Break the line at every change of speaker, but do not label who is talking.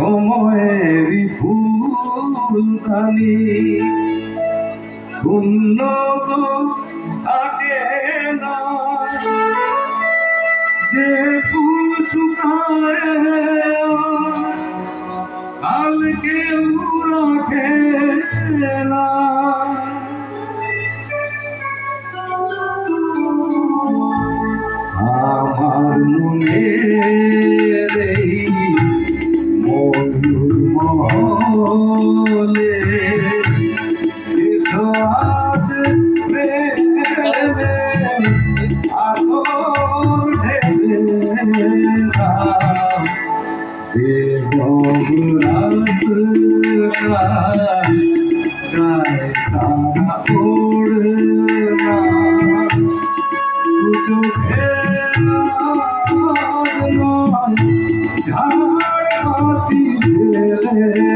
সময়েরই ফুলদানি শূন্য তো থাকে না, যে ফুল শুকায় কাল কেউ রাখে না। আমার মনে ময়ূর মহলে আজ প্রেমে আদর ঢেলে রাত যায় তারা ওড়না চোখে ঝাড় বাতি ঝেলে